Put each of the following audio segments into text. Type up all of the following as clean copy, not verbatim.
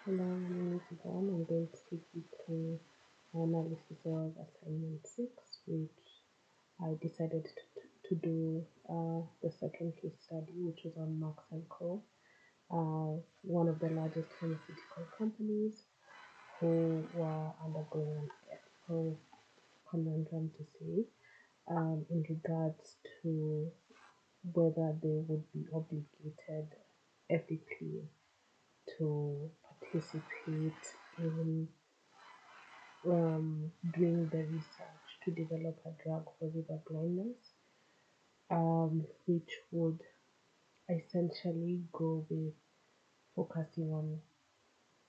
Hello, my name is Yvonne. I'm going to take you through analysis of assignment 6, which I decided to do the second case study, which was on Merck Co, one of the largest pharmaceutical companies who were undergoing an ethical conundrum to say in regards to whether they would be obligated ethically to participate in doing the research to develop a drug for river blindness, which would essentially go with focusing on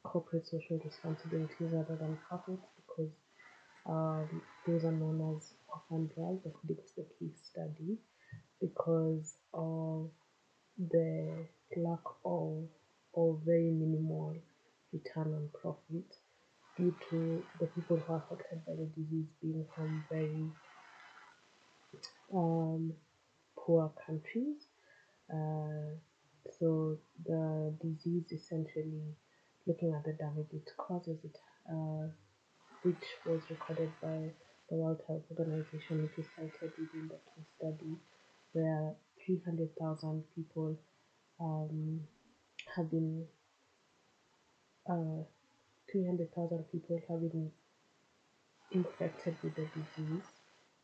corporate social responsibilities rather than profits because those are known as orphan drugs according to the case study because of the lack of or very minimal return on profit due to the people who are affected by the disease being from very um, poor countries. Uh, so the disease essentially, looking at the damage it causes, which was recorded by the World Health Organization, which is cited within the case study, where 300,000 people um, have been uh, 300,000 people have been infected with the disease,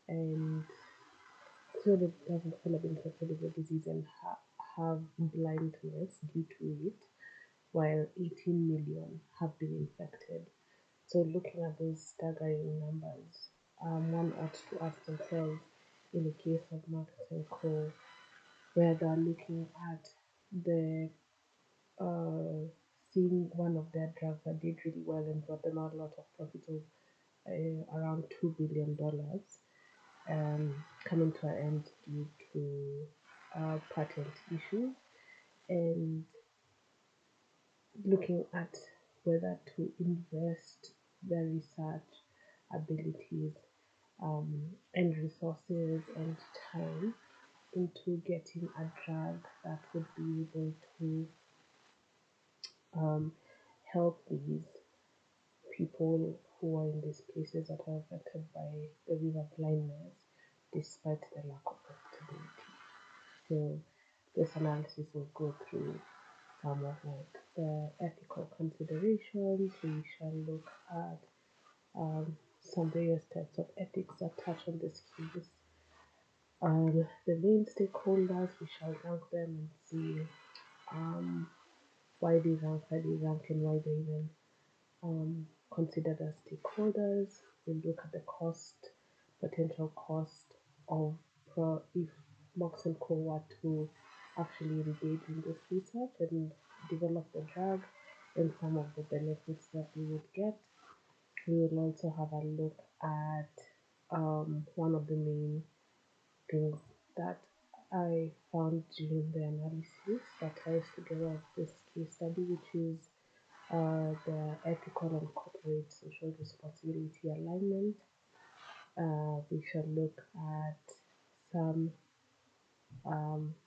and 200,000 people have been infected with the disease and have blindness due to it, while 18 million have been infected. So, looking at those staggering numbers, one ought to ask themselves in the case of Merck Co, where they're looking at the seeing one of their drugs that did really well and brought them out a lot of profit of around $2 billion coming to an end due to patent issues, and looking at whether to invest their research abilities and resources and time into getting a drug that would be able to um, help these people who are in these places that are affected by the river blindness despite the lack of profitability. So this analysis will go through some of like the ethical considerations. We shall look at some various types of ethics that touch on this case. The main stakeholders, we shall rank them and see um, why they rank, how they rank, and why they even considered as stakeholders. We look at the potential cost of if Mox and Co were to actually engage in this research and develop the drug and some of the benefits that we would get. We will also have a look at one of the main things that I found during the analysis that ties together this case study, which is the ethical and corporate social responsibility alignment. We shall look at some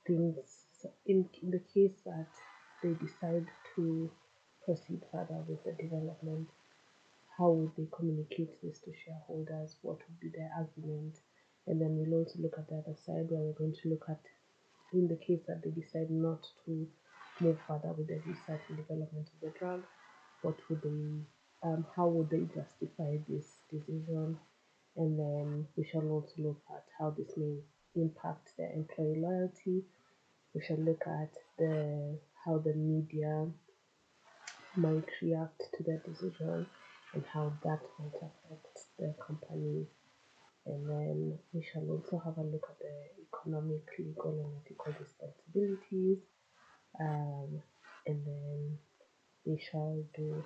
things in the case that they decide to proceed further with the development. How would they communicate this to shareholders? What would be their argument? And then we'll also look at the other side where we're going to look at in the case that they decide not to move further with the research and development of the drug, what would how would they justify this decision? And then we shall also look at how this may impact their employee loyalty. We shall look at the how the media might react to their decision and how that might affect the company. And then we shall also have a look at the economic, legal, and ethical responsibilities. Um, and then we shall do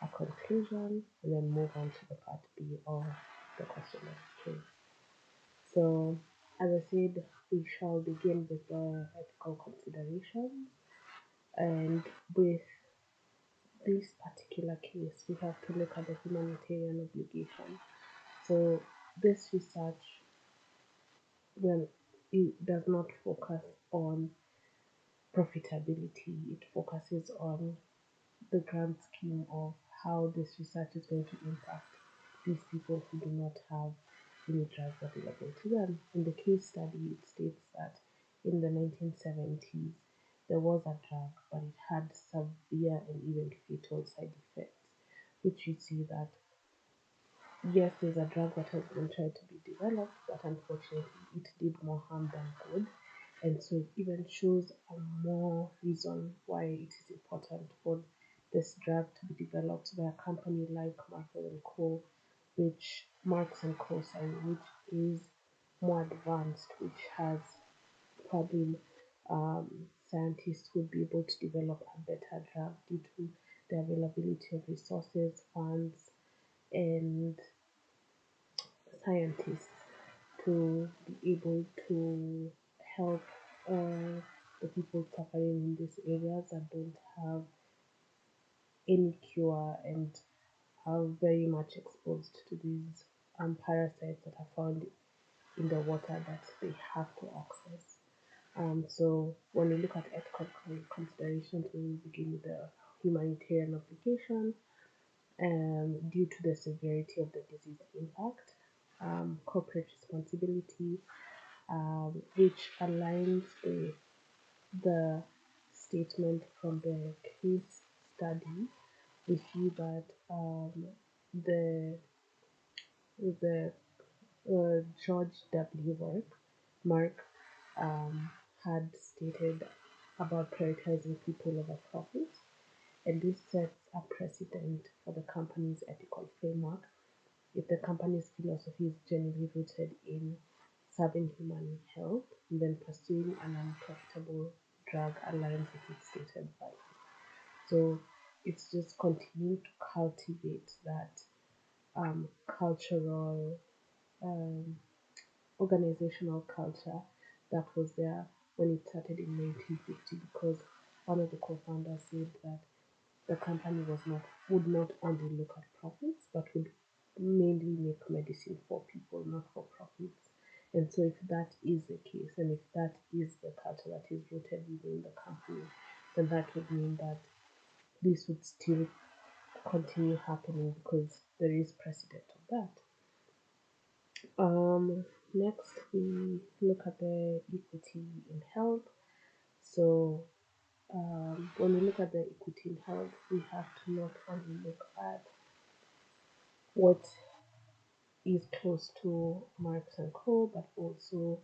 a conclusion and then move on to the part B of the question of the case. So, as I said, we shall begin with the ethical considerations. And with this particular case, we have to look at the humanitarian obligation. So, this research, well, it does not focus on profitability, it focuses on the grand scheme of how this research is going to impact these people who do not have any drugs available to them. In the case study, it states that in the 1970s, there was a drug, but it had severe and even fatal side effects, which you see that yes, there's a drug that has been tried to be developed, but unfortunately, it did more harm than good. And so it even shows a more reason why it is important for this drug to be developed by a company like Merck Co, which Merck Co, sorry, which is more advanced, which has probably scientists would be able to develop a better drug due to the availability of resources, funds, and scientists to be able to help the people suffering in these areas that don't have any cure and are very much exposed to these parasites that are found in the water that they have to access. So when we look at ethical considerations, we begin with the humanitarian application due to the severity of the disease impact, corporate responsibility, which aligns with the statement from the case study. We see that the the George W. Mark had stated about prioritizing people over profit, and this sets a precedent for the company's ethical framework. If the company's philosophy is generally rooted in serving human health, then pursuing an unprofitable drug aligns with its stated value. So it's just continuing to cultivate that cultural, um, organizational culture that was there when it started in 1950, because one of the co-founders said that the company would not only look at profits but would mainly make medicine for people, not for profits. And so if that is the case, and if that is the culture that is rooted within the company, then that would mean that this would still continue happening because there is precedent of that. Next, we look at the equity in health. So when we look at the equity in health, we have to not only look at what is close to Marks and Co, but also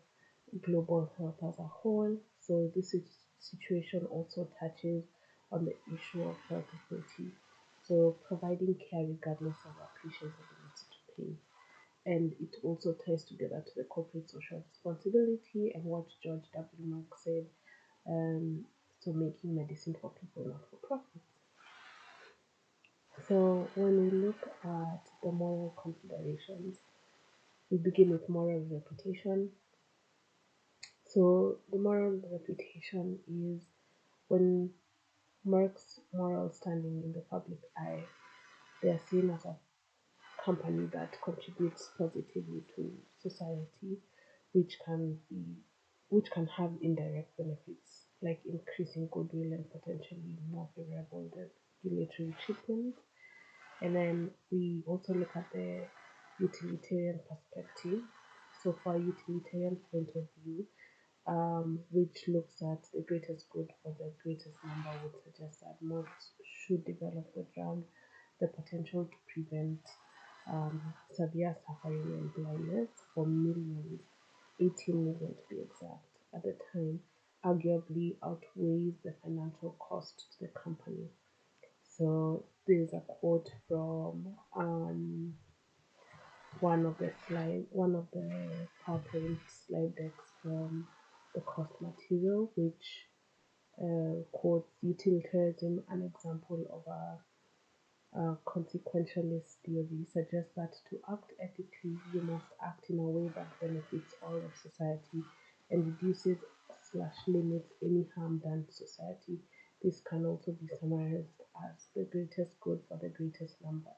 global health as a whole. So this situation also touches on the issue of health equity. So providing care regardless of our patient's ability to pay. And it also ties together to the corporate social responsibility and what George W. Mark said. So making medicine for people, not for profit. So when we look at the moral considerations, we begin with moral reputation. So the moral reputation is when Merck's moral standing in the public eye, they are seen as a company that contributes positively to society, which can be which can have indirect benefits like increasing goodwill and potentially more favorable regulatory treatment. And then we also look at the utilitarian perspective. So, for a utilitarian point of view, which looks at the greatest good for the greatest number, would suggest that most should develop the drug, the potential to prevent severe suffering and blindness for millions, 18 million to be exact, at the time, arguably outweighs the financial cost to the company. So there's a quote from one of the PowerPoint slide decks from the cost material, which quotes utilitarianism, an example of a consequentialist theory, suggests that to act ethically, you must act in a way that benefits all of society and reduces slash limits any harm done to society. This can also be summarized as the greatest good for the greatest number.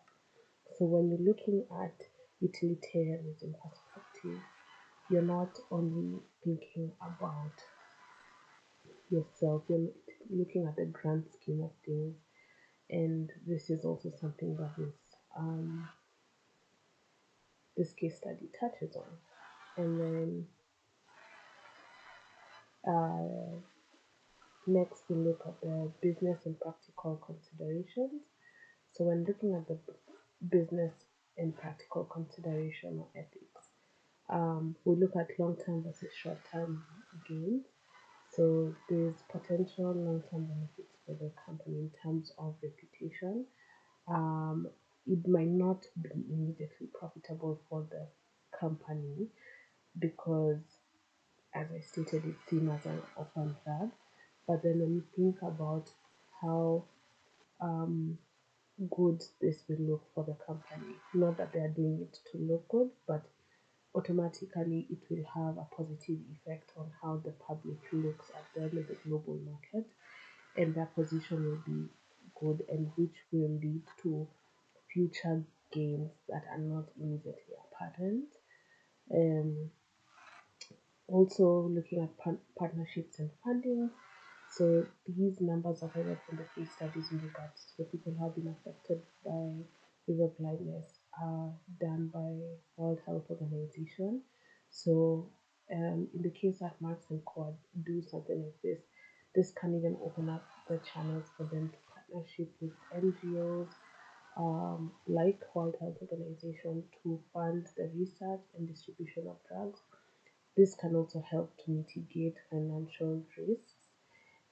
So when you're looking at utilitarianism perspective, you're not only thinking about yourself, you're looking at the grand scheme of things, And this is also something that um, this case study touches on. And then uh, next, we look at the business and practical considerations. So, when looking at the business and practical consideration or ethics, we look at long term versus short term gains. So, there's potential long term benefits for the company in terms of reputation. Um, it might not be immediately profitable for the company because, as I stated, it's seen as an orphan drug. But then when you think about how um, good this will look for the company, not that they are doing it to look good, but automatically it will have a positive effect on how the public looks at them in the global market, and their position will be good, and which will lead to future gains that are not immediately apparent. Um, Also looking at partnerships and funding. So these numbers are derived from the case studies in regards to the people who have been affected by river blindness are done by World Health Organization. So in the case that Marks and Quad do something like this can even open up the channels for them to partnership with NGOs like World Health Organization to fund the research and distribution of drugs. This can also help to mitigate financial risks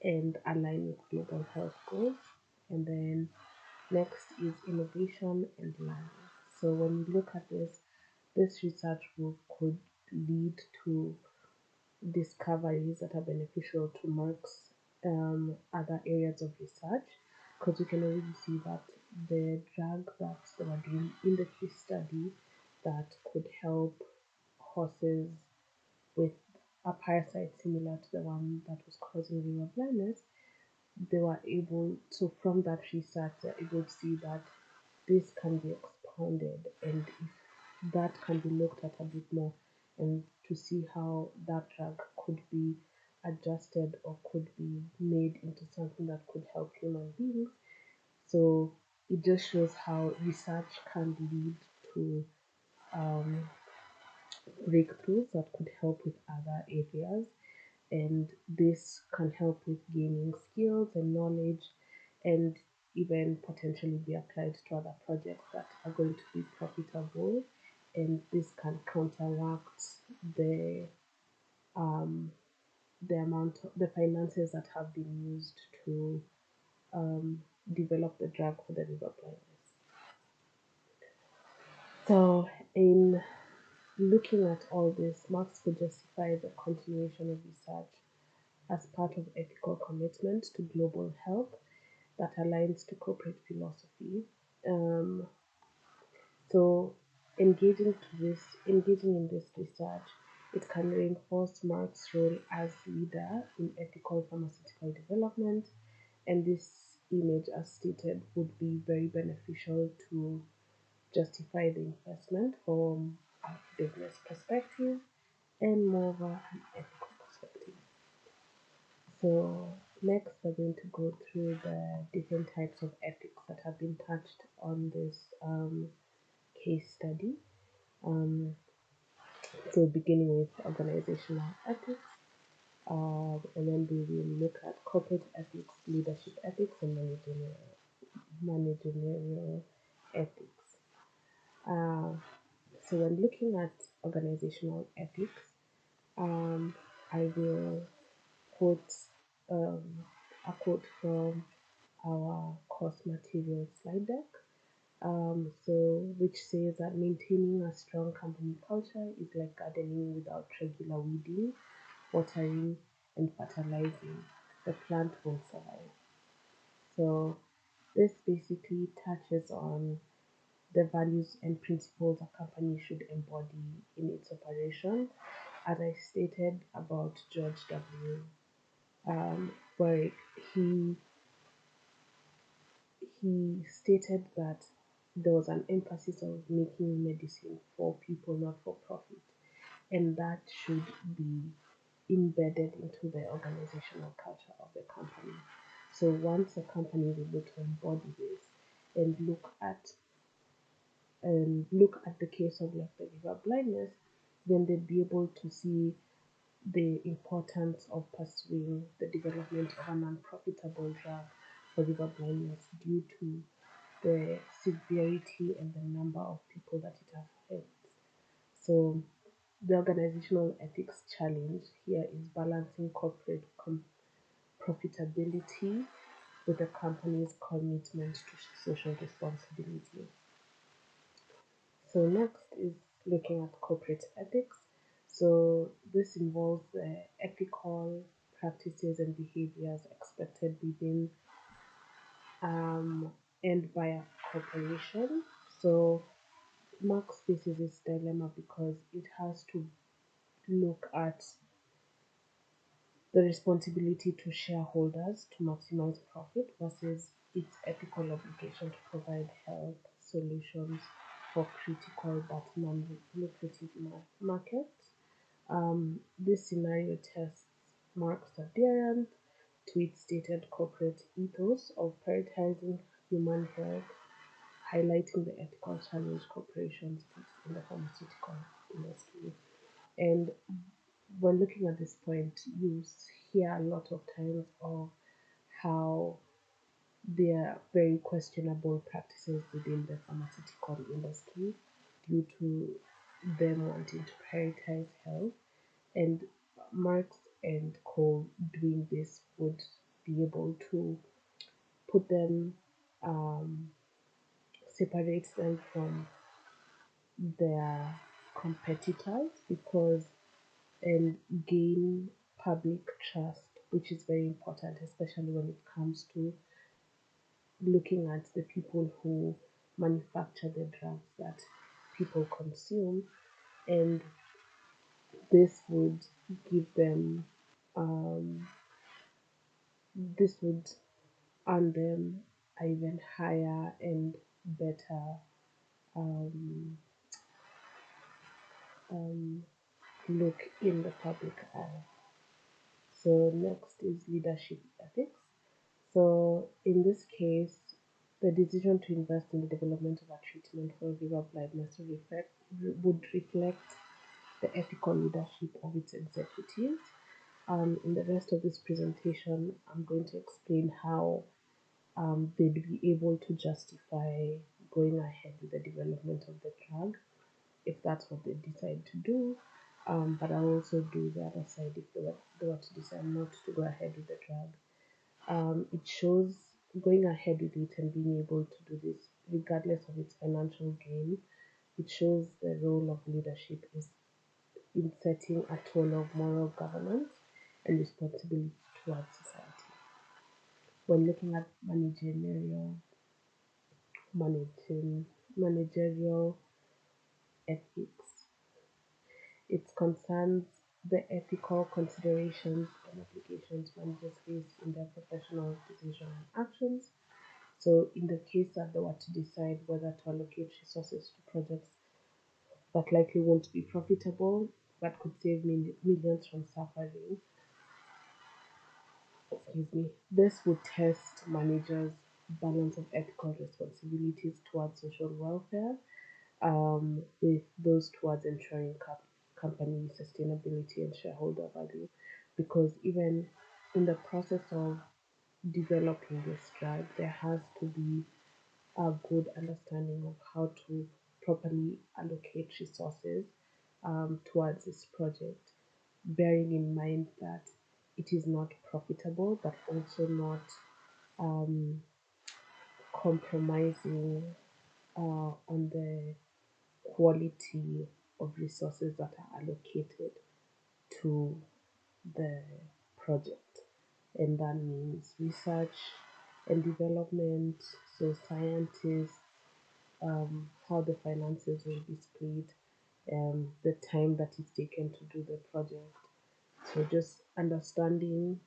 and align with global health goals. And then next is innovation and learning. So when you look at this research will, could lead to discoveries that are beneficial to Merck's other areas of research, because we can already see that the drug that they were doing in the case study that could help horses with a parasite similar to the one that was causing river blindness, they were able to, from that research, they're able to see that this can be expanded, and if that can be looked at a bit more and to see how that drug could be adjusted or could be made into something that could help human beings. So it just shows how research can lead to um, breakthroughs that could help with other areas, and this can help with gaining skills and knowledge and even potentially be applied to other projects that are going to be profitable, and this can counteract the um, the finances that have been used to develop the drug for the river blindness. So in looking at all this, Marx could justify the continuation of research as part of ethical commitment to global health that aligns to corporate philosophy. Um, so engaging in this research, it can reinforce Mark's role as leader in ethical pharmaceutical development, and this image, as stated, would be very beneficial to justify the investment from a business perspective and moreover an ethical perspective. So next we're going to go through the different types of ethics that have been touched on this case study. Um, so beginning with organizational ethics, and then we will look at corporate ethics, leadership ethics, and managerial ethics. Uh, so when looking at organizational ethics, I will quote um, a quote from our course material slide deck. Which says that maintaining a strong company culture is like gardening without regular weeding, watering, and fertilizing. The plant won't survive. So, this basically touches on the values and principles a company should embody in its operation. As I stated about George W., where he he stated that there was an emphasis of making medicine for people, not for profit, and that should be embedded into the organizational culture of the company. So once a company is able to embody this and look at the case of like the river blindness, then they'd be able to see the importance of pursuing the development of a non-profitable drug for river blindness due to the severity and the number of people that it affects. So the organizational ethics challenge here is balancing corporate profitability with the company's commitment to social responsibility. So next is looking at corporate ethics. So this involves ethical practices and behaviors expected within um, and by a corporation. So Marx faces this dilemma because it has to look at the responsibility to shareholders to maximize profit versus its ethical obligation to provide health solutions for critical but non-lucrative markets. This scenario tests Marx's adherence to its stated corporate ethos of prioritizing human health, highlighting the ethical challenge corporations face in the pharmaceutical industry. And when looking at this point, you hear a lot of times of how there are very questionable practices within the pharmaceutical industry due to them wanting to prioritize health. And Marx and Co. doing this would be able to put them, um, separate them from their competitors because and gain public trust, which is very important, especially when it comes to looking at the people who manufacture the drugs that people consume. And this would give them, um, this would earn them a even higher and better um, um, look in the public eye. So next is leadership ethics. So in this case, the decision to invest in the development of a treatment for river blindness would reflect the ethical leadership of its executives. In the rest of this presentation, I'm going to explain how they'd be able to justify going ahead with the development of the drug if that's what they decide to do. But I'll also do the other side if they were to decide not to go ahead with the drug. It shows going ahead with it and being able to do this regardless of its financial gain. It shows the role of leadership is in setting a tone of moral governance and responsibility towards society. When looking at managerial ethics, it concerns the ethical considerations and obligations managers face in their professional decision and actions. So, in the case that they were to decide whether to allocate resources to projects that likely won't be profitable but could save millions from suffering, excuse me, this would test managers' balance of ethical responsibilities towards social welfare, with those towards ensuring company sustainability and shareholder value. Because even in the process of developing this drug, there has to be a good understanding of how to properly allocate resources towards this project, bearing in mind that it is not profitable but also not um, compromising on the quality of resources that are allocated to the project. And that means research and development, so scientists, how the finances will be split, the time that is taken to do the project. So just understanding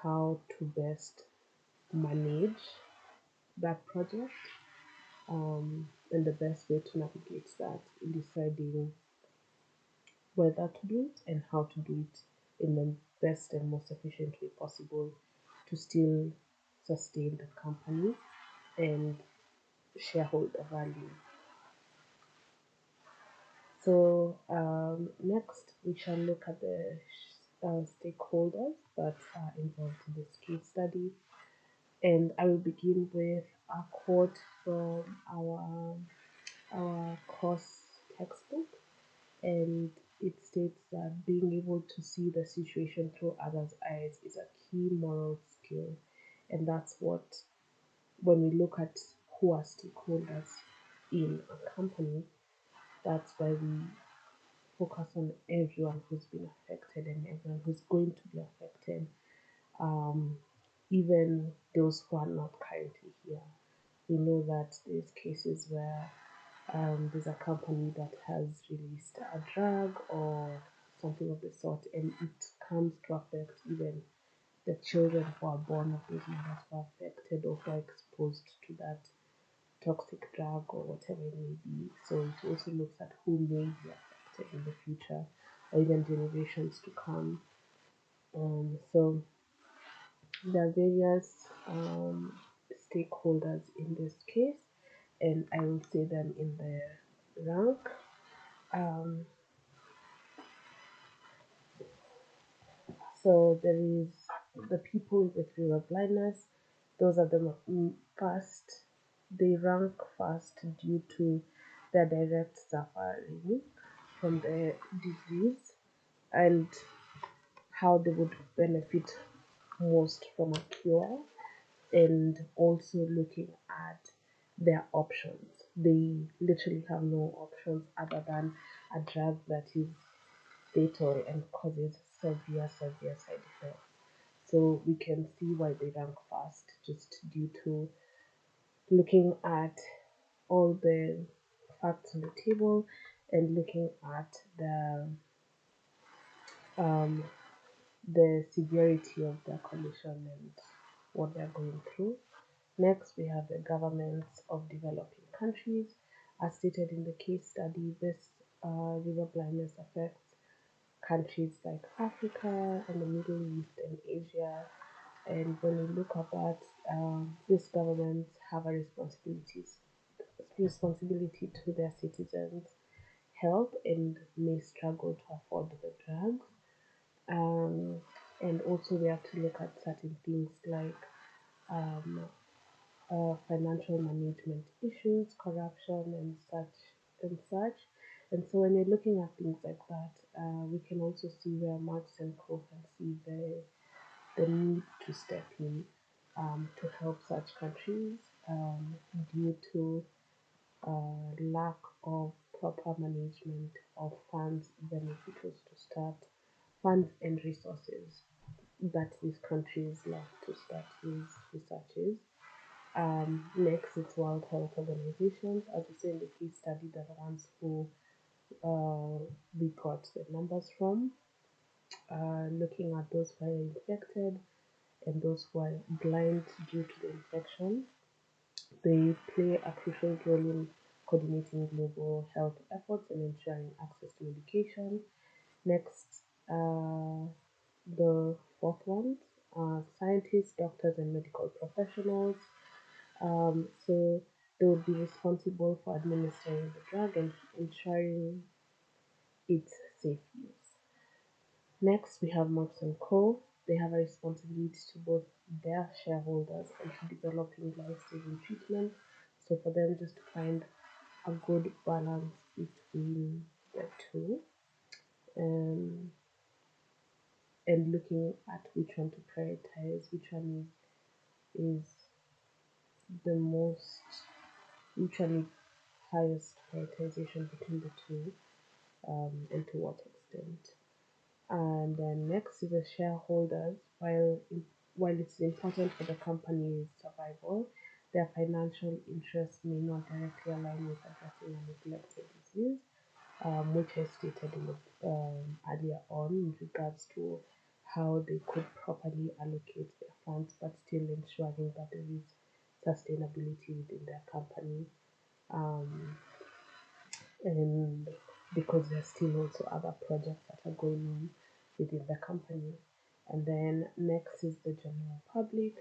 how to best manage that project, and the best way to navigate that in deciding whether to do it and how to do it in the best and most efficient way possible to still sustain the company and shareholder value. So next, we shall look at the stakeholders that are involved in this case study. And I will begin with a quote from our course textbook, and it states that being able to see the situation through others' eyes is a key moral skill. And that's what, when we look at who are stakeholders in a company, that's why we focus on everyone who's been affected and everyone who's going to be affected, um, even those who are not currently here. We know that there's cases where there's a company that has released a drug or something of the sort, and it comes to affect even the children who are born of those mothers who are affected or who are exposed to that toxic drug or whatever it may be. So it also looks at who may be affected in the future or even generations to come. So there are various stakeholders in this case, and I will say them in the rank. Um, so there is the people with visual blindness. Those are the first. They rank first due to their direct suffering from the disease and how they would benefit most from a cure, and also looking at their options. They literally have no options other than a drug that is fatal and causes severe side effects. So we can see why they rank first, just due to looking at all the facts on the table and looking at um, the severity of their condition and what they're going through. Next, we have the governments of developing countries. As stated in the case study, this river blindness affects countries like Africa and the Middle East and Asia. And when we look at that, these governments have a responsibility to their citizens' health and may struggle to afford the drugs. Um, and also, we have to look at certain things like um, financial management issues, corruption, and such and such. And so, when you're looking at things like that, we can also see where Marx and Co can see the need to step in to help such countries due to lack of proper management of funds, even if it was to start funds and resources that these countries lack to start these researches. Next, it's World Health Organizations. As we say in the case study, they're the ones who we got the numbers from, looking at those who are infected and those who are blind due to the infection. They play a crucial role in coordinating global health efforts and ensuring access to medication. Next, the fourth one, scientists, doctors, and medical professionals. So they would be responsible for administering the drug and ensuring its safe use. Next, we have Merck Co. They have a responsibility to both their shareholders and to developing life-saving treatment. So for them, just to find a good balance between the two, um, and looking at which one to prioritize, which one is the most, which one is highest prioritization between the two, and to what extent. And then next is the shareholders. While it's important for the company's survival, their financial interests may not directly align with addressing a neglected disease, which I stated in earlier on in regards to how they could properly allocate their funds, but still ensuring that there is sustainability within their company. Um, and because there's still also other projects that are going on within the company. And then next is the general public.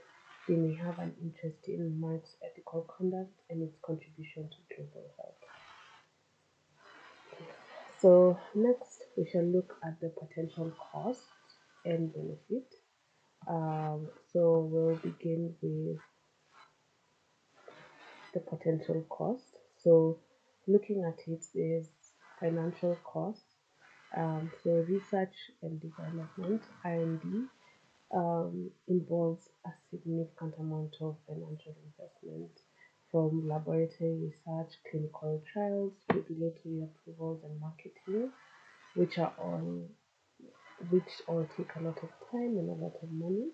They may have an interest in Merck's ethical conduct and its contribution to global health. So next, we shall look at the potential costs and benefit. So we'll begin with the potential cost. So looking at it, there's financial costs. So research and development (R&D) involves a significant amount of financial investment, from laboratory research, clinical trials, regulatory approvals, and marketing, which are all which all take a lot of time and a lot of money.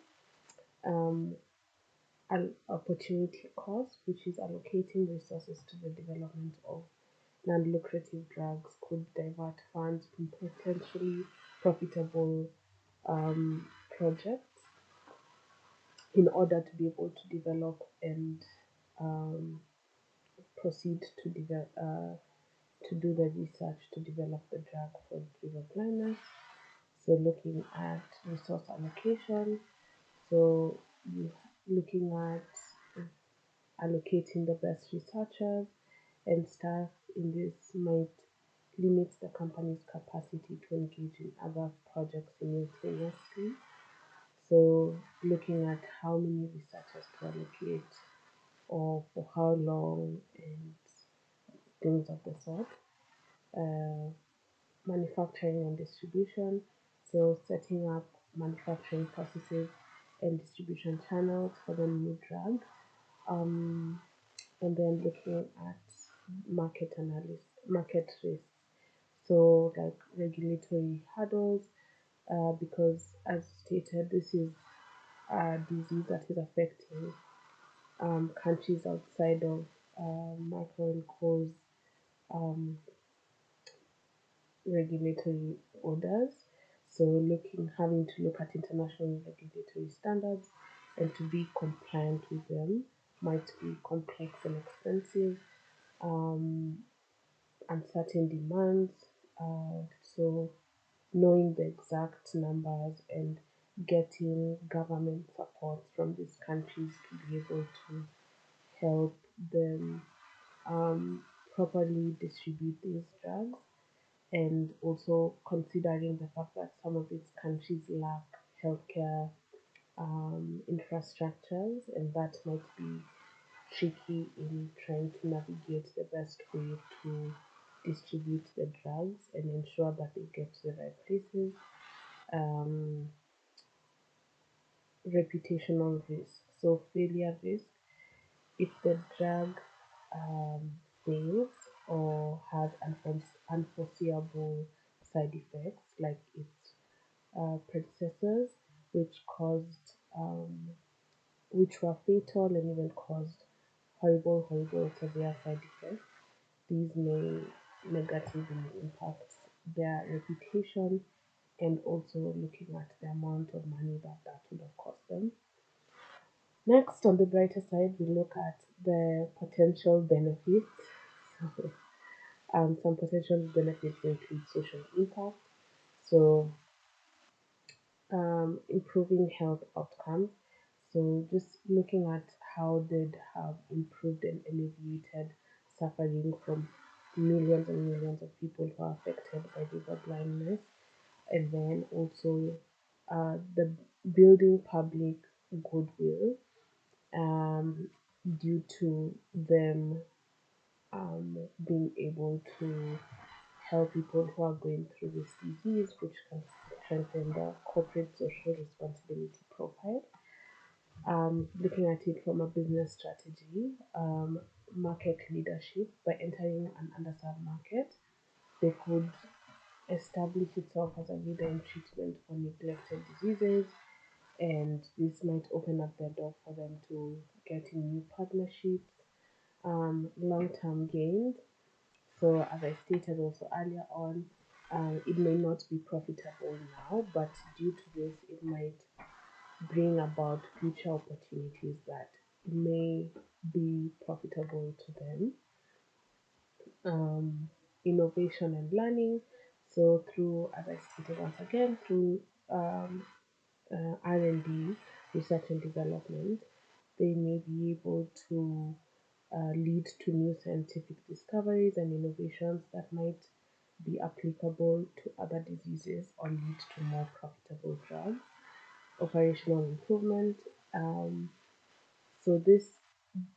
Um, an opportunity cost, which is allocating resources to the development of non-lucrative drugs, could divert funds from potentially profitable projects in order to be able to develop and um, proceed to to do the research to develop the drug for river blindness. So looking at resource allocation, so you looking at allocating the best researchers and staff in this might limit the company's capacity to engage in other projects simultaneously. So looking at how many researchers to allocate or for how long and things of the sort. Uh, Manufacturing and distribution. So setting up manufacturing processes and distribution channels for the new drug. Um, and then looking at market risks. So like regulatory hurdles, because as stated, this is a disease that is affecting countries outside of macro and cause um, regulatory orders. So having to look at international regulatory standards and to be compliant with them might be complex and expensive. Um, Uncertain demands. So knowing the exact numbers and getting government support from these countries to be able to help them um, properly distribute these drugs, and also considering the fact that some of these countries lack healthcare infrastructures, and that might be tricky in trying to navigate the best way to distribute the drugs and ensure that they get to the right places. Um, Reputational risk, so failure risk. If the drug um, fails or has unforeseeable side effects like its predecessors, which caused which were fatal and even caused horrible, severe side effects. These may negatively impact their reputation, and also looking at the amount of money that would have cost them. Next, on the brighter side, we look at the potential benefits. So, some potential benefits include social impact, so improving health outcomes. So just looking at how they'd have improved and alleviated suffering from millions and millions of people who are affected by river blindness, and then also the building public goodwill um, due to them being able to help people who are going through this disease, which can strengthen the corporate social responsibility profile. Looking at it from a business strategy, market leadership, by entering an underserved market, they could establish itself as a leader in treatment for neglected diseases, and this might open up the door for them to getting new partnerships, long-term gains. So as I stated also earlier on, it may not be profitable now, but due to this, it might bring about future opportunities that may be profitable to them. Um, Innovation and learning. So through, as I stated once again, through R&D, research and development, they may be able to lead to new scientific discoveries and innovations that might be applicable to other diseases or lead to more profitable drugs. Operational improvement. Um, so this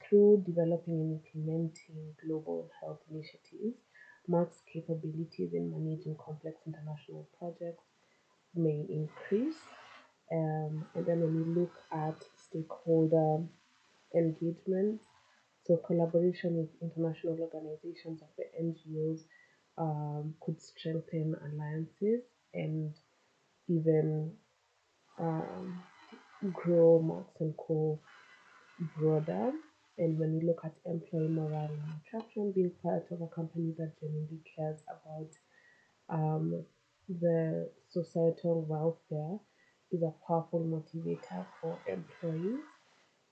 through developing and implementing global health initiatives, Merck's capabilities in managing complex international projects may increase. And then when we look at stakeholder engagement, so collaboration with international organizations of the NGOs could strengthen alliances and even um, grow Marks and Co broader. And when we look at employee morale and attraction, being part of a company that genuinely cares about um, the societal welfare is a powerful motivator for employees,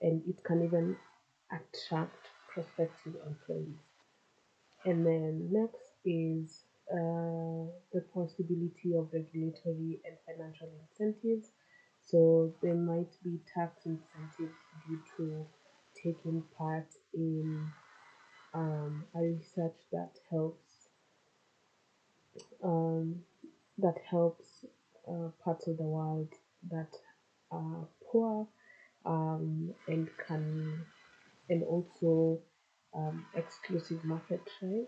and it can even attract prospective employees. And then next is the possibility of regulatory and financial incentives. So there might be tax incentives due to taking part in a research um, that helps parts of the world that are poor and can and also exclusive market trade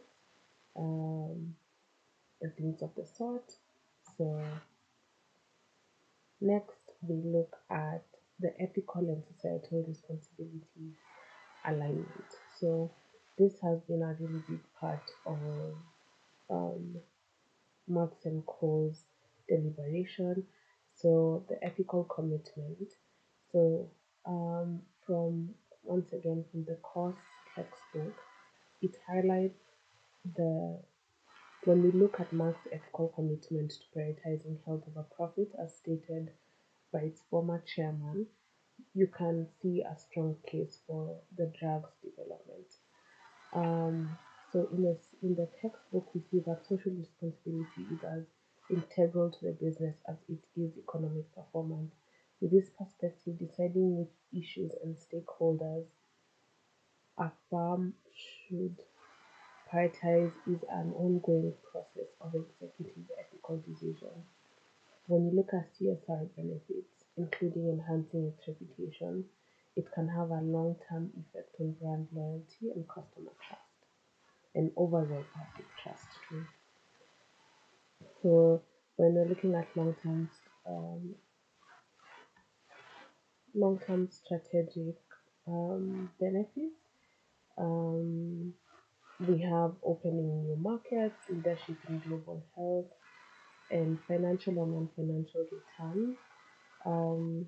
um, and things of the sort. So next we look at the ethical and societal responsibility alignment. So this has been a really big part of um, Marx and Cole's deliberation. So the ethical commitment. So from once again from the course textbook, it highlights the when we look at Marx's ethical commitment to prioritizing health over profit, as stated by its former chairman, you can see a strong case for the drug's development. Um, so in the textbook, we see that social responsibility is as integral to the business as it is economic performance. With this perspective, deciding which issues and stakeholders a firm should prioritize is an ongoing process of executive ethical decision. When you look at CSR benefits, including enhancing its reputation, it can have a long-term effect on brand loyalty and customer trust and overall public trust too. So when we're looking at um, long-term strategic benefits, um, we have opening new markets, leadership in global health, and financial and non-financial returns. Um,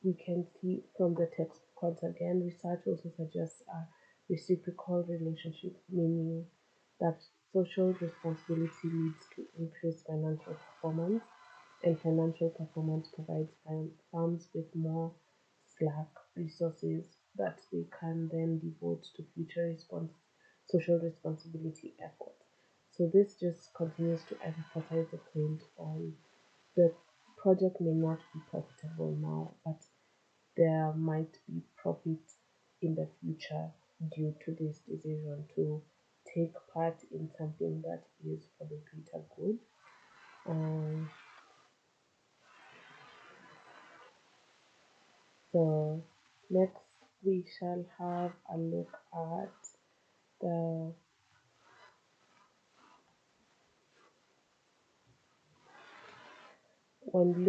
we can see from the text once again, research also suggests a reciprocal relationship, meaning that social responsibility leads to increased financial performance, and financial performance provides firms with more slack resources that they can then devote to social responsibility efforts. So this just continues to emphasize the point on the project may not be profitable now, but there might be profit in the future due to this decision to take part in something that is for the greater good. Um, so next we shall have a look at the when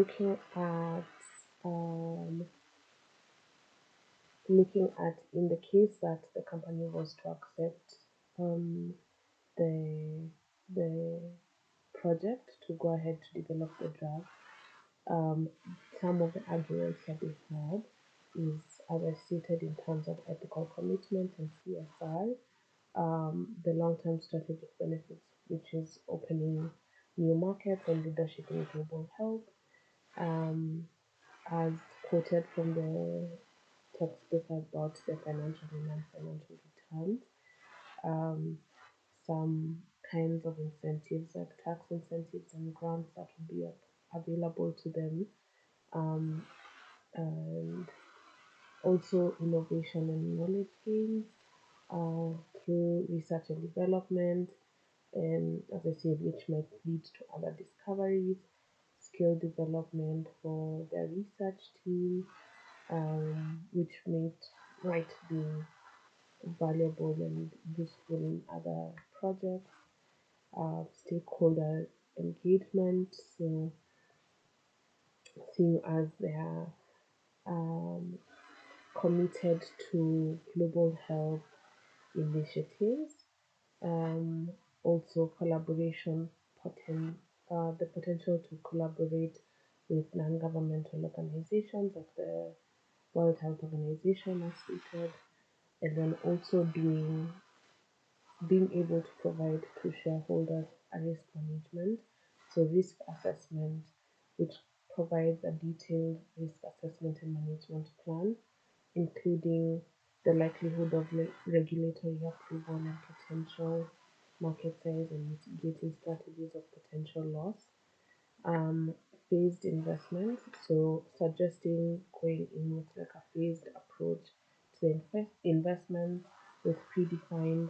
looking at in the case that the company was to accept um, the the project to go ahead to develop the drug. Um, some of the arguments that they had is, as I stated, in terms of ethical commitment and CSR, the long-term strategic benefits, which is opening new markets and leadership in global health, um, as quoted from the textbook about the financial and non-financial returns. Um, some kinds of incentives like tax incentives and grants that would be available to them, um, and also innovation and knowledge gains uh, through research and development, and as I said, which might lead to other discoveries, skill development for the research team, which might be valuable and useful in other projects, stakeholder engagement, so seeing as they are um, committed to global health initiatives, um, also collaboration, the potential to collaborate with non-governmental organizations like the World Health Organization, as stated, and then also being able to provide to shareholders a risk management, so risk assessment, which provides a detailed risk assessment and management plan, including the likelihood of regulatory approval and potential market size and mitigating strategies of potential loss. Um, Phased investment, so suggesting going in with like a phased approach to the investment with predefined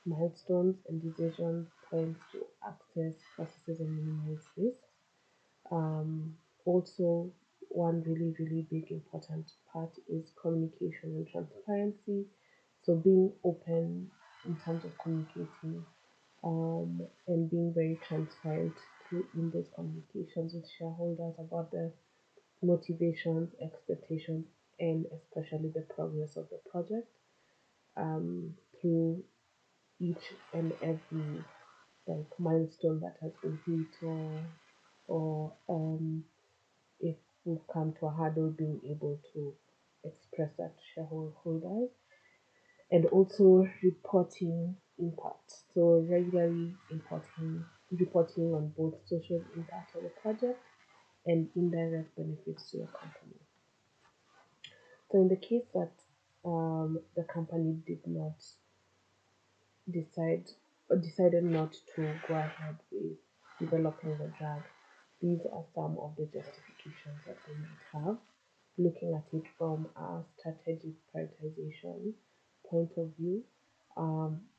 milestones and decision points to access processes and minimize risk. Also, one really big important part is communication and transparency. So being open in terms of communicating, and being very transparent through in those communications with shareholders about the motivations, expectations, and especially the progress of the project, through each and every like milestone that has been hit, or if we've come to a hurdle, being able to express that to shareholders, and also reporting impact. So regularly reporting on both social impact of the project and indirect benefits to your company. So in the case that the company did not decide or decided not to go ahead with developing the drug, these are some of the justifications that they might have. Looking at it from a strategic prioritization point of view,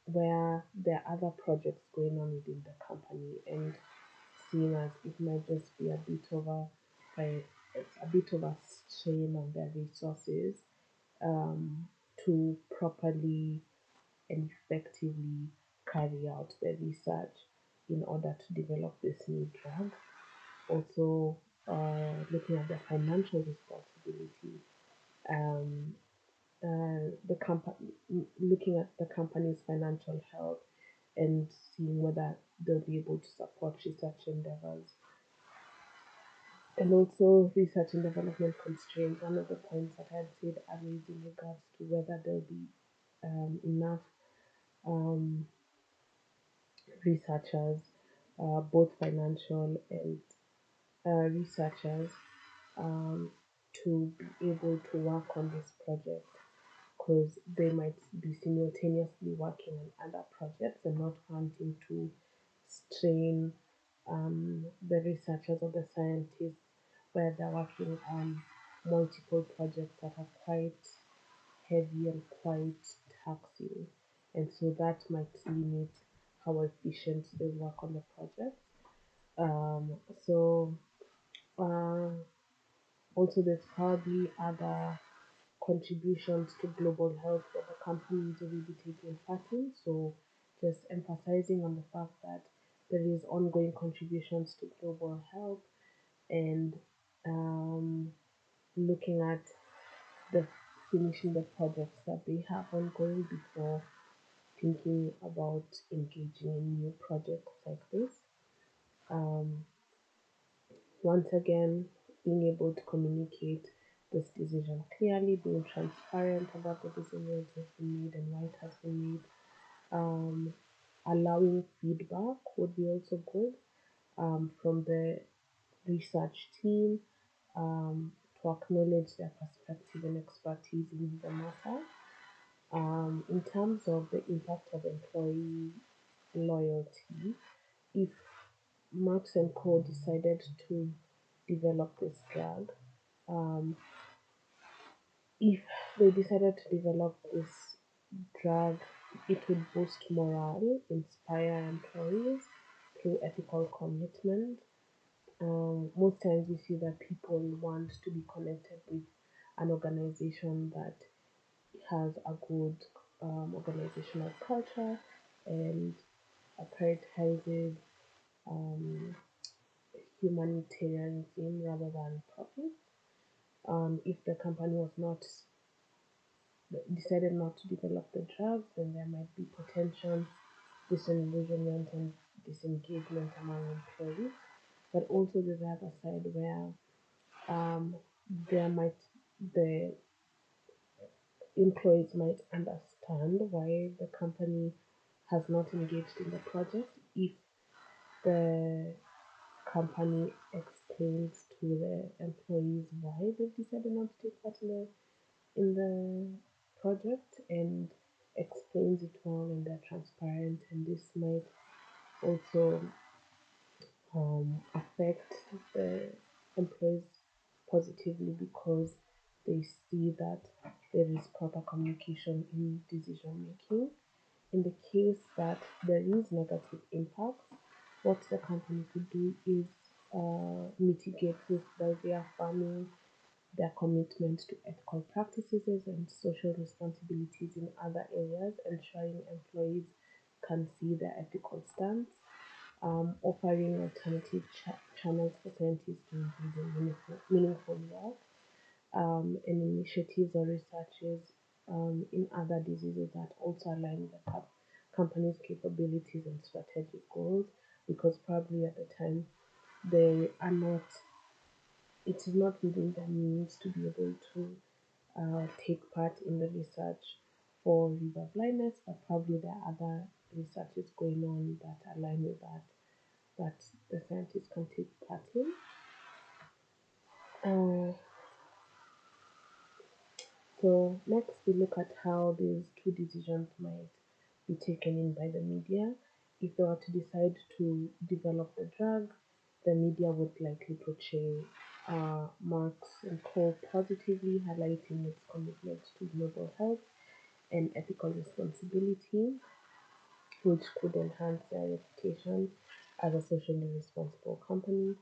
where there are other projects going on within the company, and seeing as it might just be pri- a bit of a strain on their resources, um, to properly and effectively carry out the research in order to develop this new drug. Also, looking at the financial responsibility, um, the company, looking at the company's financial health and seeing whether they'll be able to support research endeavors, and also research and development constraints. One of the points that I had said are raised in regards to whether there'll be enough um, researchers, both financial and researchers, um, to be able to work on this project, because they might be simultaneously working on other projects and not wanting to strain the researchers or the scientists where they're working on multiple projects that are quite heavy and quite taxing. And so that might limit how efficient they work on the project. Um, so uh, Also, there's probably other contributions to global health that the company is already taking part in. So just emphasizing on the fact that there is ongoing contributions to global health, and um, looking at the finishing the projects that they have ongoing before thinking about engaging in new projects like this. Um, Once again, being able to communicate this decision clearly, being transparent about the decision that has been made and why it has been made, um, allowing feedback would be also good, from the research team, to acknowledge their perspective and expertise in the matter. In terms of the impact of employee loyalty, if Marks and Co decided to develop this drug. Um, if they decided to develop this drug, it would boost morale, inspire employees through ethical commitment. Most times we see that people want to be connected with an organization that has a good organizational culture and prioritizes um, humanitarianism rather than profit. If the company was not decided not to develop the drugs, then there might be potential disillusionment and disengagement among employees. But also the other side where um, there might the employees might understand why the company has not engaged in the project if the company explains to the employees why they've decided not to take part in the project and explains it well and they're transparent, and this might also affect the employees positively because they see that there is proper communication in decision making. In the case that there is negative impact, what the company could do is mitigate this by reaffirming their commitment to ethical practices and social responsibilities in other areas, ensuring employees can see their ethical stance, offering alternative channels for scientists to engage in meaningful work, and initiatives or researches in other diseases that also align with the company's capabilities and strategic goals, because probably at the time they are not, it is not within their means to be able to take part in the research for river blindness, but probably there are other researches going on that align with that the scientists can take part in. So next we look at how these two decisions might be taken in by the media. If they were to decide to develop the drug, the media would likely portray Merck Co positively, highlighting its commitment to global health and ethical responsibility, which could enhance their reputation as a socially responsible company.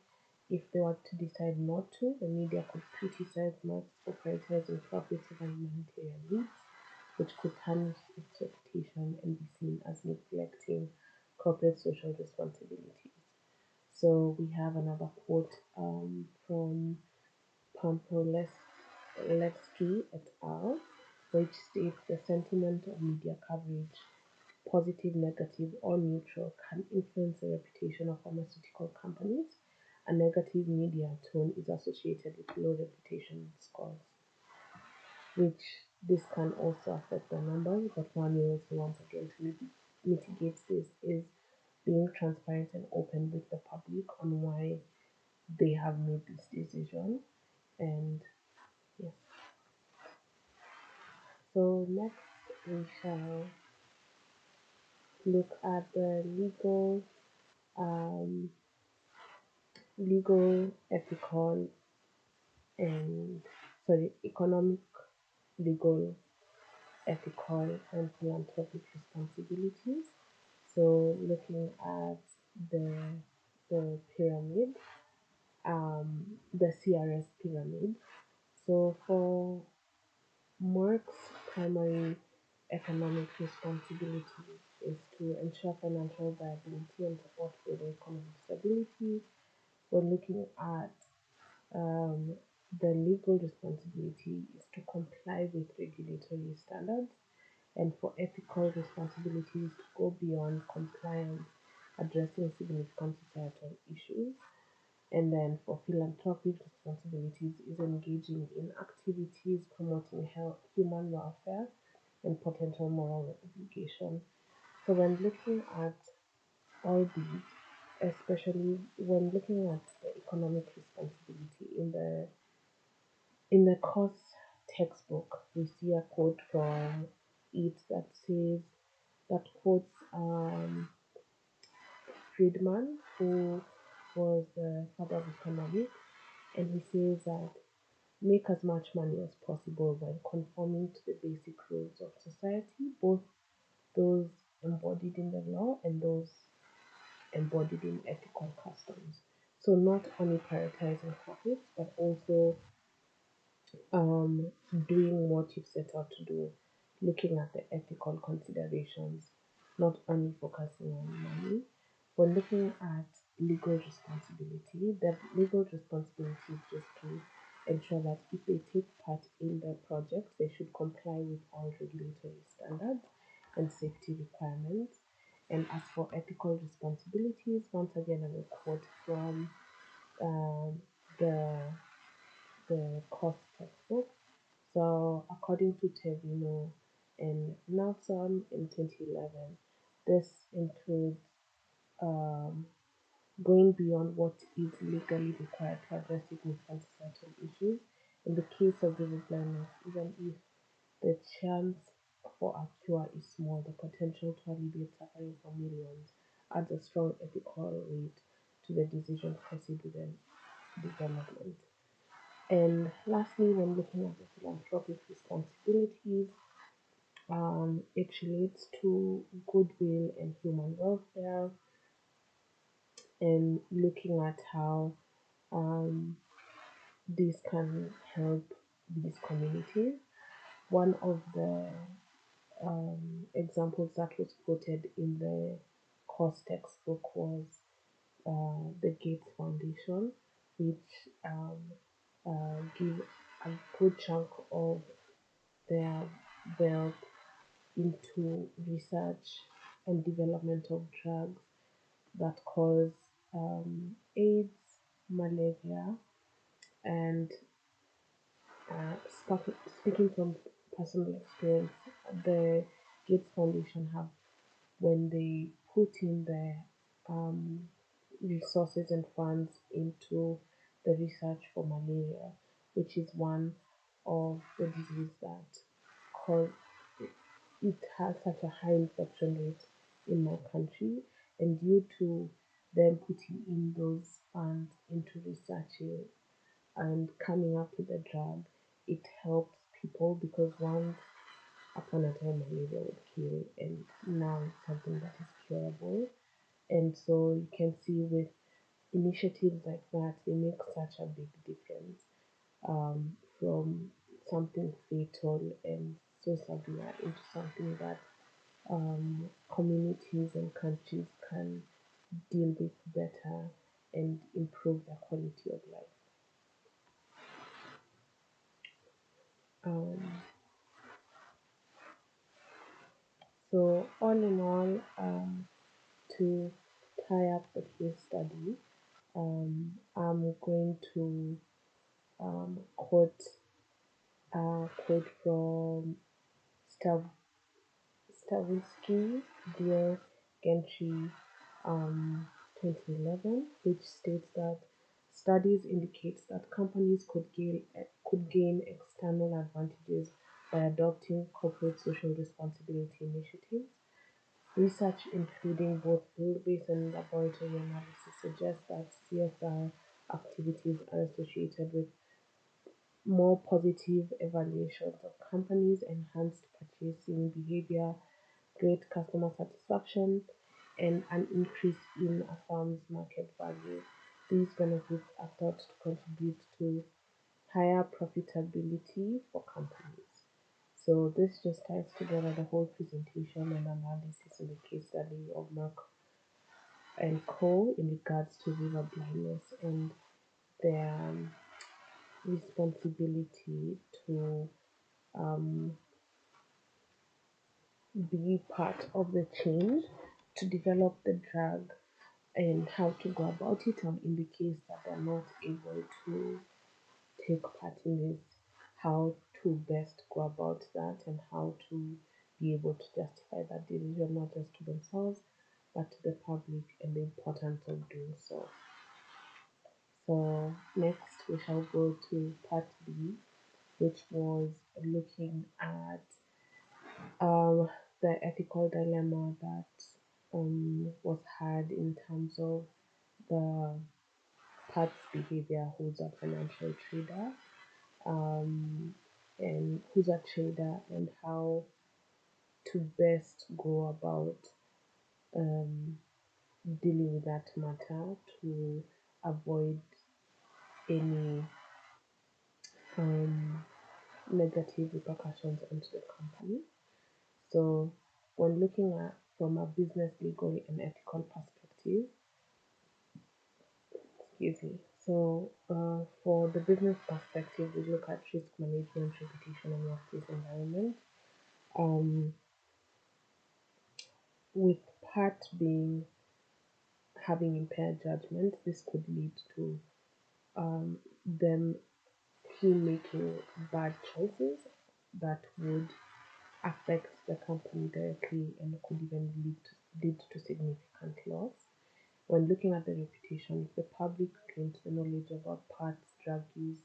If they were to decide not to, the media could criticize Marx for prioritizing profits over humanitarian needs, which could tarnish its reputation and be seen as neglecting corporate social responsibilities. So we have another quote from Pampolevsky et al., which states the sentiment of media coverage, positive, negative, or neutral, can influence the reputation of pharmaceutical companies. A negative media tone is associated with low reputation scores, which this can also affect the numbers. But one way also, once again, to mitigate this is being transparent and open with the public on why they have made this decision. And yes, so next we shall look at the um, ethical, and economic, legal, ethical, and philanthropic responsibilities. So looking at the pyramid, the CRS pyramid. So for Mark's primary economic responsibility is to ensure financial viability and support global economic stability. We're looking at um, the legal responsibility is to comply with regulatory standards, and for ethical responsibilities to go beyond compliance, addressing significant societal issues. And then for philanthropic responsibilities is engaging in activities promoting health, human welfare, and potential moral obligation. So when looking at all these, especially when looking at the economic responsibility in the course textbook, we see a quote from it that says that quotes Friedman, who was the father of economics. And he says that make as much money as possible while conforming to the basic rules of society, both those embodied in the law and those embodied in ethical customs. So, not only prioritizing profits, but also doing what you've set out to do, looking at the ethical considerations, not only focusing on money. When looking at legal responsibility, the legal responsibility is just to ensure that if they take part in the project, they should comply with all regulatory standards and safety requirements. And as for ethical responsibilities, once again, I will quote from um, the cost textbook. So, according to Tevino and Nelson in 2011, this includes um, going beyond what is legally required to address significant societal issues. In the case of vivid blindness, even if the chance for a cure is small, the potential to alleviate suffering for millions adds a strong ethical weight to the decision to proceed with the development. And lastly, when looking at the philanthropic responsibilities, it relates to goodwill and human welfare, and looking at how um, this can help these communities. One of the examples that was quoted in the course textbook was the Gates Foundation, which give a good chunk of their wealth into research and development of drugs that cause AIDS, malaria, and speaking from personal experience, the Gates Foundation have, when they put in their um, resources and funds into the research for malaria, which is one of the diseases that cause it has such a high infection rate in my country, and due to them putting in those funds into researching and coming up with a drug, it helps people because once upon a time malaria would kill, and now it's something that is curable. And so you can see with initiatives like that, they make such a big difference from something fatal and so severe into something that communities and countries can deal with better and improve their quality of life. Um, so, all in all, to tie up the case study, I'm going to quote a quote from Stav- Stavisky Dear Gentry, um, 2011, which states that studies indicates that companies could gain external advantages by adopting corporate social responsibility initiatives. Research, including both field-based and laboratory analysis, suggests that CSR activities are associated with more positive evaluations of companies, enhanced purchasing behavior, great customer satisfaction, and an increase in a firm's market value. These benefits are thought to contribute to higher profitability for companies. So this just ties together the whole presentation and analysis in the case study of Merck and Co. in regards to river blindness and their responsibility to um, be part of the change to develop the drug and how to go about it, or in the case that they're not able to take part in this, how to best go about that and how to be able to justify that decision not just to themselves but to the public and the importance of doing so. So next we shall go to part B, which was looking at the ethical dilemma that was had in terms of the Pat's behavior, um, who's a trader, and how to best go about um, dealing with that matter to avoid any um, negative repercussions onto the company. So, when looking at from a business, legal, and ethical perspective, excuse me. So, for the business perspective, we look at risk management, reputation, and workplace environment. Um, with part being having impaired judgment, this could lead to them him making bad choices that would affect the company directly and could even lead to significant loss. When looking at the reputation, if the public gains the knowledge about parts drug use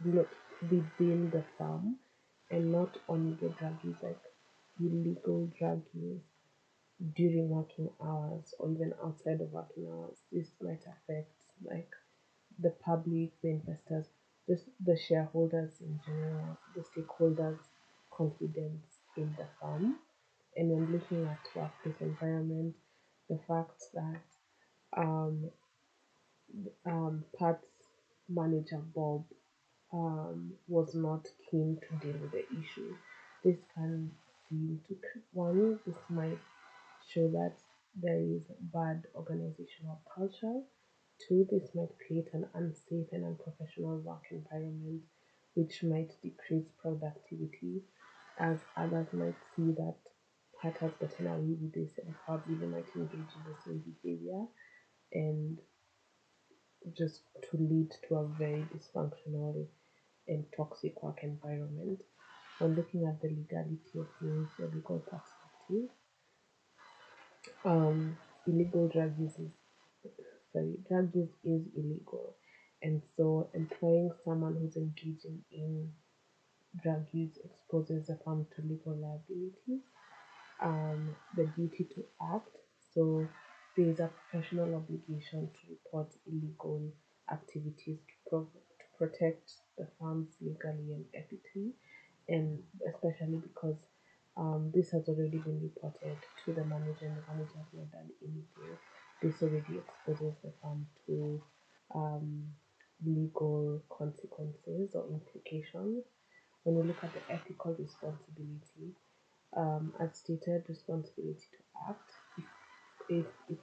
not within the farm and not only the drug use, like illegal drug use during working hours or even outside of working hours, this might affect like the public, the investors, the shareholders in general, the stakeholders' confidence in the firm. And when looking at workplace environment, the fact that um, Pat's manager Bob was not keen to deal with the issue. This can seem to one. This might show that there is bad organizational culture. Two, this might create an unsafe and unprofessional work environment, which might decrease productivity, as others might see that Pat has gotten away with this and probably they might engage in the same behavior and just to lead to a very dysfunctional and toxic work environment. When looking at the legality of things, the legal perspective, um, illegal drug use is illegal, and so employing someone who's engaging in drug use exposes the firm to legal liability. The duty to act. So there is a professional obligation to report illegal activities to protect the farms legally and ethically, and especially because this has already been reported to the manager and the manager has not done anything. This already exposes the farm to um, legal consequences or implications. When we look at the ethical responsibility, as stated, responsibility to act. If if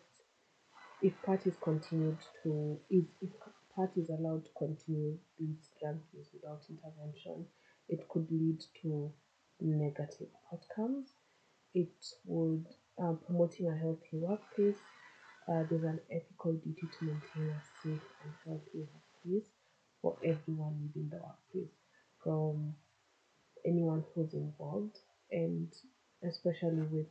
if parties continued to if parties allowed to continue these drug use without intervention, it could lead to negative outcomes. It would promoting a healthy workplace. There's an ethical duty to maintain a safe and healthy workplace for everyone within the workplace, from anyone who's involved, and especially with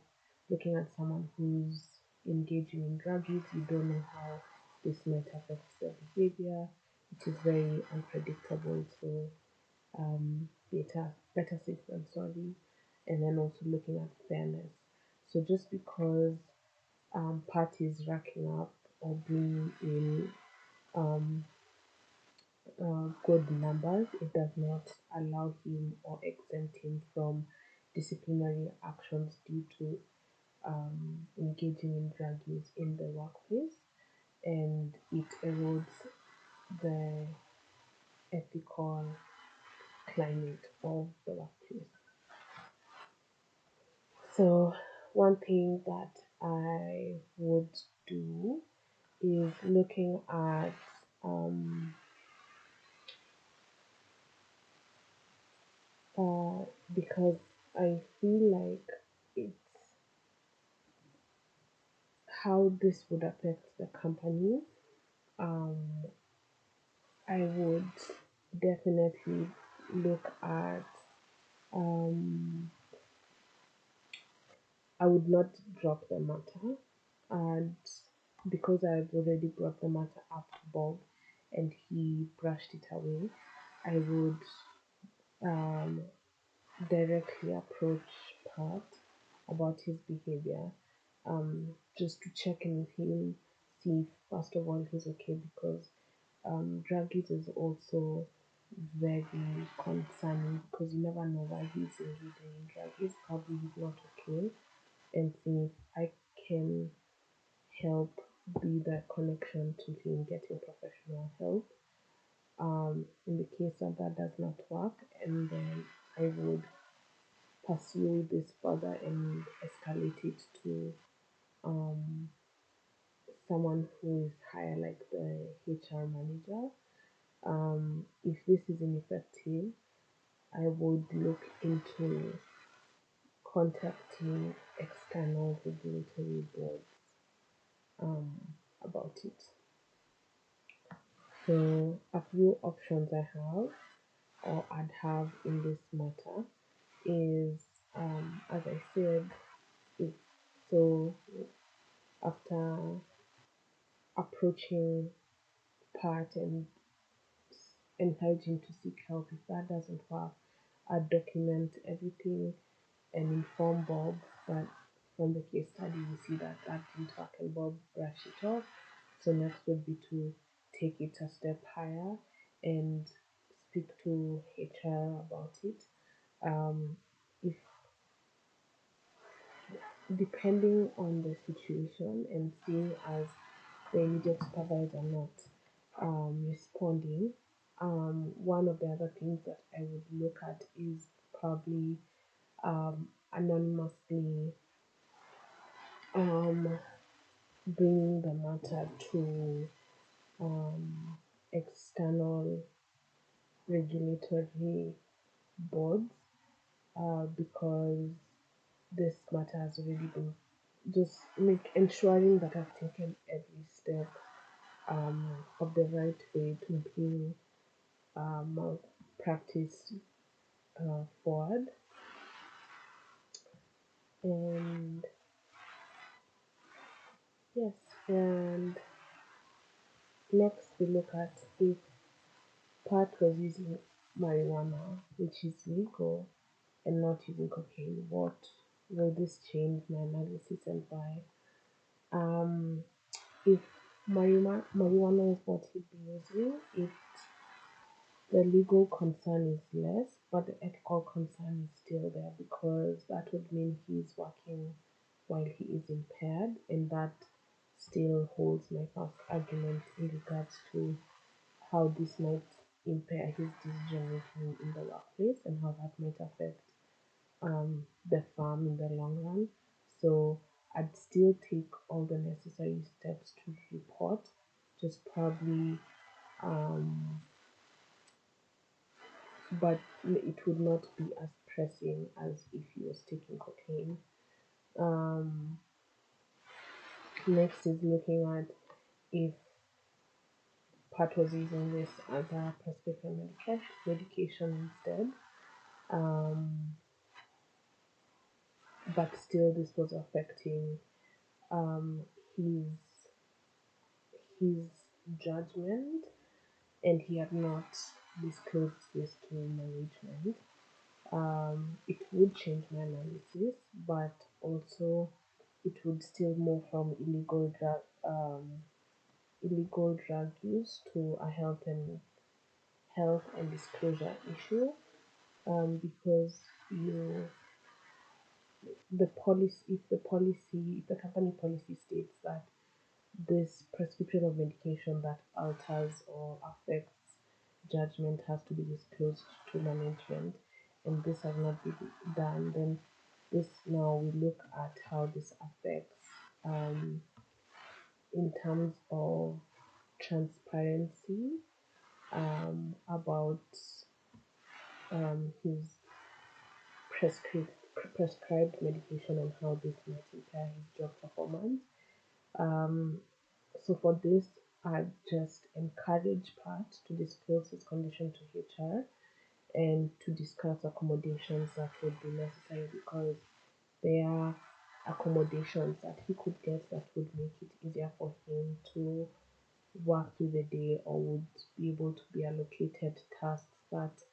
looking at someone who's engaging in drug use, you don't know how this might affect their behavior. It is very unpredictable, so better safe than sorry. And then also looking at fairness. So just because parties racking up or being in um, good numbers, it does not allow him or exempt him from disciplinary actions due to engaging in drug use in the workplace, and it erodes the ethical climate of the workplace. So, one thing that I would do is looking at because I feel like it's how this would affect the company. Um, I would definitely look at, um, I would not drop the matter. And because I've already brought the matter up to Bob and he brushed it away, I would um, directly approach Pat about his behavior, just to check in with him, see if, first of all, he's okay, because drug use is also very concerning, because you never know why he's engaging in drug use. Probably he's not okay, and see if I can help be that connection to him getting professional help. In the case that that does not work, and then I would pursue this further and escalate it to um, someone who is higher, like the HR manager. If this is ineffective, I would look into contacting external regulatory boards um, about it. So, a few options I have or I'd have in this matter is, as I said, if so, after approaching Pat and encouraging to seek help, if that doesn't work, I document everything and inform Bob. But from the case study, we see that that didn't work and Bob brushed it off. So next would be to take it a step higher and speak to HR about it. If depending on the situation and seeing as the immediate supervisor not responding, one of the other things that I would look at is probably anonymously um, bringing the matter to external regulatory boards, because this matter has already been just make ensuring that I've taken every step of the right way to bring malpractice forward. And yes, and next we look at if Pat was using marijuana, which is legal, and not using cocaine, what will this change my analysis and why? Um, if marijuana is what he'd be using, it the legal concern is less, but the ethical concern is still there, because that would mean he's working while he is impaired, and that still holds my first argument in regards to how this might impair his decision making in the workplace and how that might affect the farm in the long run. So I'd still take all the necessary steps to report, just probably um, but it would not be as pressing as if he was taking cocaine. Um, Next is looking at if Pat was using this as a prescription medication instead, um, but still this was affecting um, his his judgment, and he had not disclosed this to management. It would change my analysis, but also it would still move from illegal drug use to a health and disclosure issue. Because you the policy if the company policy states that this prescription of medication that alters or affects judgment has to be disclosed to management, and this has not been done, then this now we look at how this affects in terms of transparency about his prescribed prescribed medication and how this might impair his job performance. Um, so for this, I just encourage Pat to disclose his condition to HR and to discuss accommodations that would be necessary, because there are accommodations that he could get that would make it easier for him to work through the day, or would be able to be allocated tasks that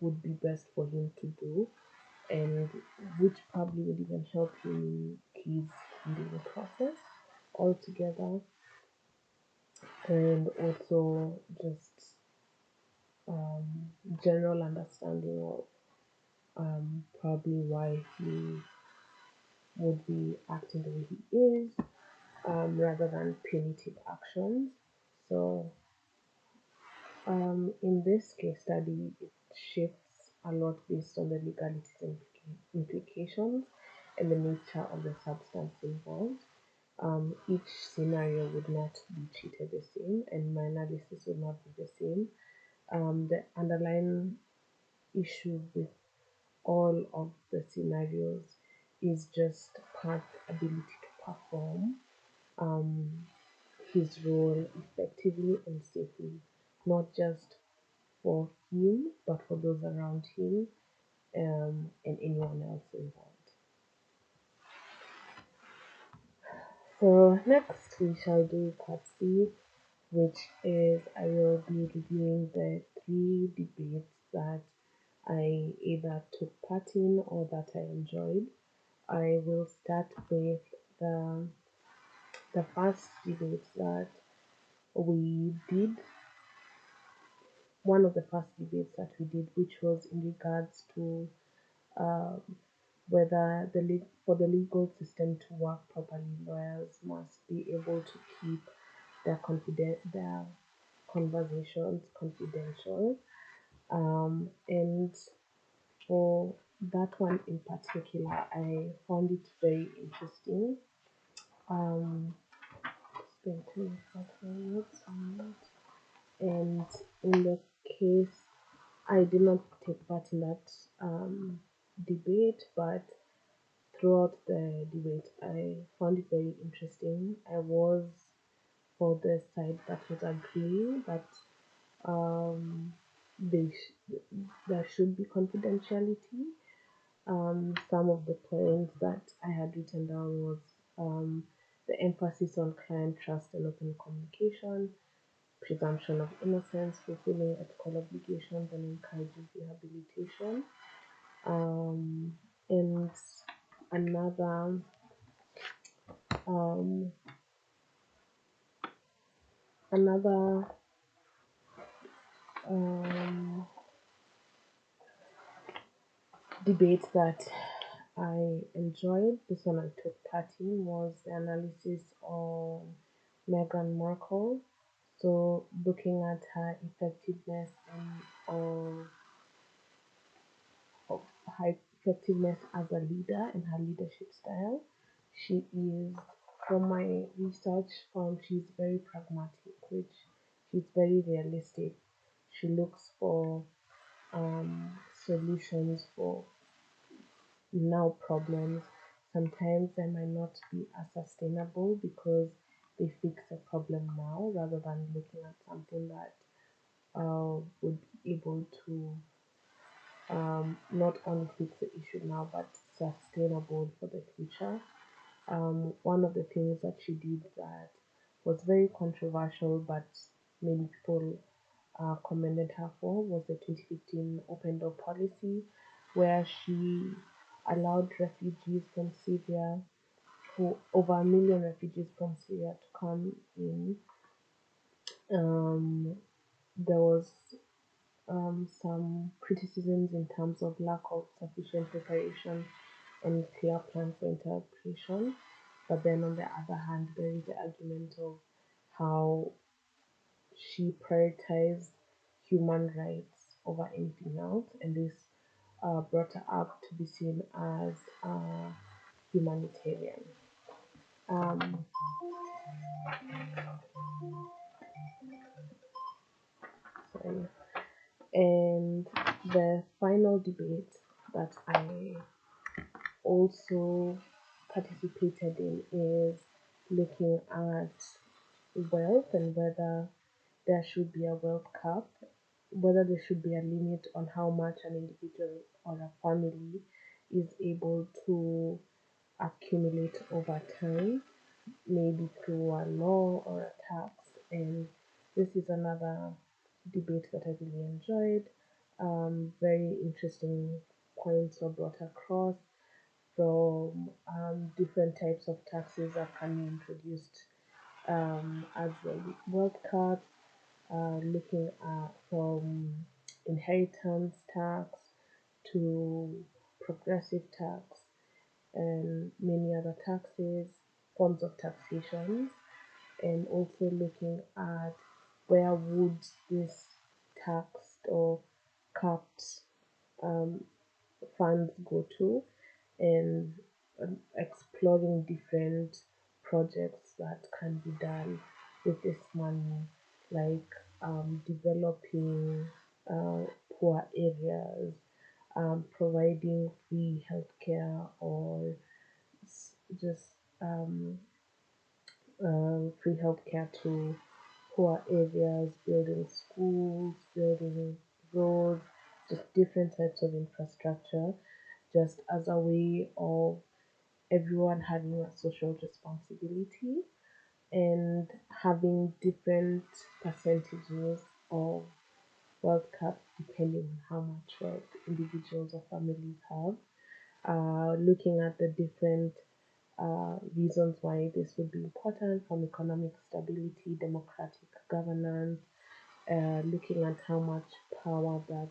would be best for him to do, and which probably would even help him in his healing process altogether, and also just um, general understanding of probably why he would be acting the way he is, rather than punitive actions. So, in this case study, it shifts a lot based on the legalities and implications and the nature of the substance involved. Each scenario would not be treated the same, and my analysis would not be the same. The underlying issue with all of the scenarios is just Park's ability to perform um, his role effectively and safely, not just for him, but for those around him, and anyone else involved. So next we shall do part C, which is I will be reviewing the three debates that I either took part in or that I enjoyed. I will start with the the first debate that we did, one of the first debates that we did, which was in regards to um, whether for the legal system to work properly, lawyers must be able to keep their conversations confidential. And for that one in particular, I found it very interesting. Um, spent 25 minutes on it, and in the case, I did not take part in that debate, but throughout the debate, I found it very interesting. I was for the side that was agreeing that um, there should be confidentiality. Some of the points that I had written down was the emphasis on client trust and open communication, presumption of innocence, fulfilling ethical obligations, and encouraging rehabilitation. Um, and another um, another um, debate that I enjoyed, this one I took part in, was the analysis of Meghan Markle. So, looking at her effectiveness and of her effectiveness as a leader and her leadership style. She is, from my research, found she's very pragmatic, which she's very realistic. She looks for solutions for now problems. Sometimes they might not be as sustainable because they fix a problem now rather than looking at something that would be able to not only fix the issue now but sustainable for the future. One of the things that she did that was very controversial but many people commended her for was the 2015 open door policy, where she allowed refugees from Syria, who over 1 million refugees from Syria, to come in. Um, there was some criticisms in terms of lack of sufficient preparation and clear plan for integration. But then on the other hand, there is the argument of how she prioritized human rights over anything else, and this brought her up to be seen as humanitarian. Um, sorry. And the final debate that I also participated in is looking at wealth and whether there should be a wealth cap, whether there should be a limit on how much an individual or a family is able to accumulate over time, maybe through a law or a tax. And this is another debate that I really enjoyed. Very interesting points were brought across from different types of taxes that can be introduced as the World Cup, looking at from inheritance tax to progressive tax and many other taxes, forms of taxation, and also looking at where would this taxed or capped um, funds go to, and exploring different projects that can be done with this money, like developing uh, poor areas, providing free healthcare, or just um, free healthcare to poor areas, building schools, building roads, just different types of infrastructure, just as a way of everyone having a social responsibility and having different percentages of World Cup depending on how much wealth individuals or families have. Looking at the different reasons why this would be important from economic stability, democratic governance, looking at how much power that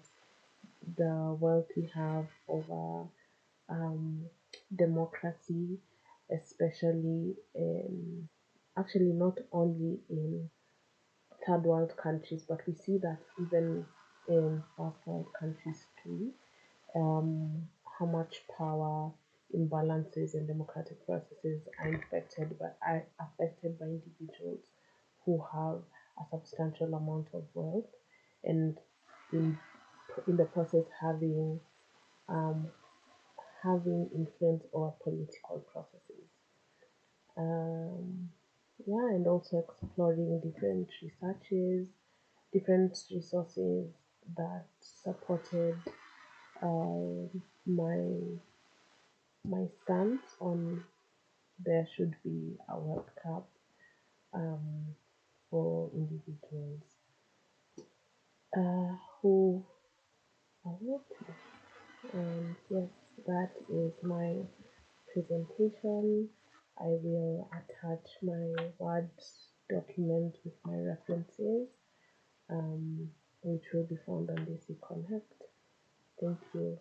the wealthy have over um, democracy, especially in actually not only in third world countries, but we see that even in first world countries too, how much power imbalances in democratic processes are affected by individuals who have a substantial amount of wealth and in in the process um, having influence over political processes. Um, yeah, and also exploring different resources that supported my stance on there should be a World Cup um, for individuals who are wealthy. And yes, that is my presentation. I will attach my Word document with my references, which will be found on DC Connect. Thank you.